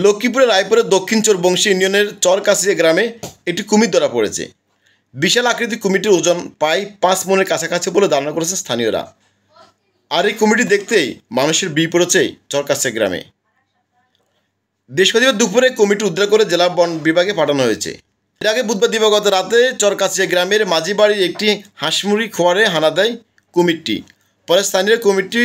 লক্ষ্মীপুরের রায়পুরের দক্ষিণ চরবংশী ইউনিয়নের চরকাছিয়া গ্রামে একটি কুমির ধরা পড়েছে। বিশাল আকৃতির কুমিরটির ওজন প্রায় 5 মণের কাছাকাছি বলে ধারণা করেছে স্থানীয়রা। আর এই কুমিরটি দেখতেই মানুষের ভিড় পড়েছে চরকাছিয়া গ্রামে। বৃহস্পতিবার দুপুরে কুমিরটি উদ্ধার করে জেলা বন বিভাগে পাঠানো হয়েছে। এর আগে বুধবার দিবাগত রাতে চরকাছিয়া গ্রামের মাঝি বাড়ির একটি হাঁসমুরগি খোয়ারে হানা দেয় কুমিরটি। পরে স্থানীয় কুমিরটি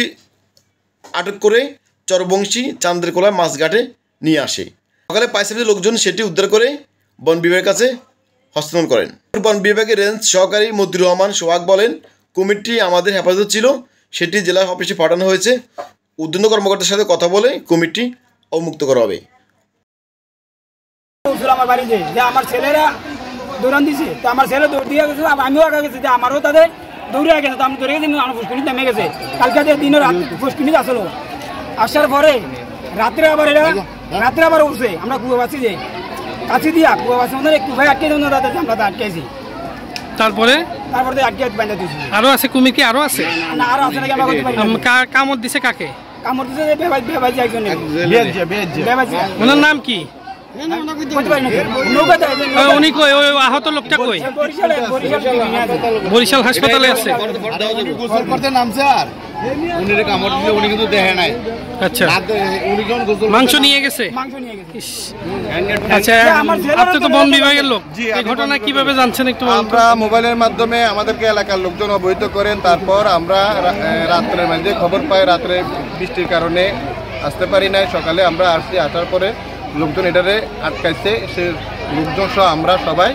আটক করে চরবংশী চান্দেরকোলা মাছঘাটে নিয়ে আসে। সকালে পাইসারের লোকজন সেটি উদ্ধার করে বন বিভাগের কাছে হস্তান্তর করেন। বন বিভাগের রেঞ্জ সহকারী মতিউর রহমান সোহাগ বলেন, কুমিরটি আমাদের হেফাজত ছিল, সেটি জেলা অফিসে পাঠানো হয়েছে। উদ্যন্ত কর্মকর্তার সাথে কথা বলে কুমিরটি অবমুক্ত করা হবে। আমার বাড়িতে যে আমার ছেলেরা দৌড়ান দিছে, তো আমার ছেলে দৌড় দিয়ে গেছে, আমিও আগে গেছি, যে আমারও তাদের দৌড়ে গেছে, তো আমি দৌড়ে গেছি, আমার ফুসকুনি নেমে গেছে। কালকে দিনের রাত ফুসকুনি আসলো, আসার পরে রাত্রে আবার উঠছে। আমরা কুয়াবাসী যে কাছে দিয়া কুয়াবাসী আমাদের কুয়ায় আটকে দেবো, তাদের আমরা আটকেছি। তারপরে আটকে বাঁধা দিয়েছি। আরো আছে কুমির? কি আরো আছে? না, আরো আছে নাকি আমরা বলতে পারি না। কামড় দিছে কাকে? কামড় দিছে বেবাজি একজন। ওনার নাম কি? আহত লোকটা কই? বরিশাল হাসপাতালে আছে। আচ্ছা, মাংস নিয়ে গেছে। আচ্ছা, আপনি তো বন বিভাগের লোক, এই ঘটনা কিভাবে জানছেন একটু? আমরা মোবাইলের মাধ্যমে আমাদেরকে এলাকার লোকজন অবহিত করেন। তারপর আমরা রাত্রের মধ্যে খবর পাই, রাত্রে বৃষ্টির কারণে আসতে পারি নাই। সকালে আমরা আসছি, আসার পরে লোকজন এটারে আটকাইছে, সে লোকজন সহ আমরা সবাই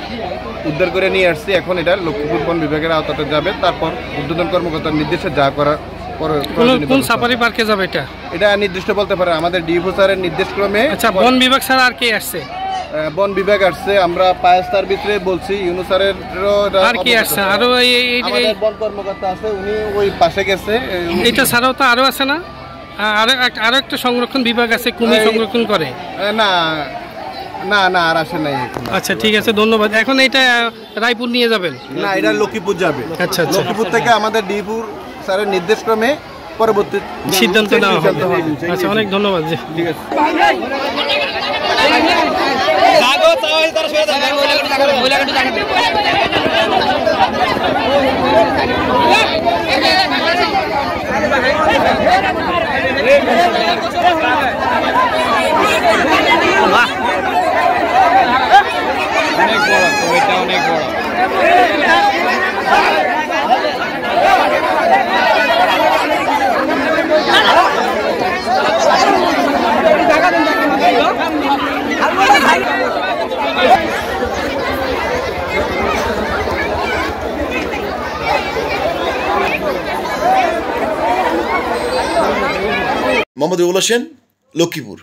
উদ্ধার করে নিয়ে আসছি। এখন এটা লক্ষ্মীপুর বন বিভাগের আওতাতে যাবে। তারপর উদ্বোধন কর্মকর্তার নির্দেশে যা করার কোন সাফারি পার্কে যাবে এটা নির্দিষ্ট বলতে পারে, আমাদের ডিএফও স্যারের নির্দেশ ক্রমে। আচ্ছা, বন বিভাগ ছাড়া আর কে আসছে? বন বিভাগ আসছে, আমরা পায়েস্তার ভিতরে বলছি, ইউনুসারের আর কি আসছে? আরো বন কর্মকর্তা আছে, উনি ওই পাশে গেছে। এটা ছাড়াও তো আরো আছে না? আরো একটা সংরক্ষণ বিভাগ আছে, কুমির সংরক্ষণ করে। না না না, আর আসে নাই। আচ্ছা, ঠিক আছে, ধন্যবাদ। এখন এটা রায়পুর নিয়ে যাবেন? না, এটা লক্ষ্মীপুর যাবে। আচ্ছা, লক্ষ্মীপুর থেকে আমাদের ডিপুর স্যারের নির্দেশ ক্রমে পরবর্তী সিদ্ধান্ত নেওয়া হবে। আচ্ছা, অনেক ধন্যবাদ। জি, ঠিক আছে। অনেক বড়, এটা অনেক বড়। মোহাম্মদ রুহুল হোসেন, লক্ষ্মীপুর।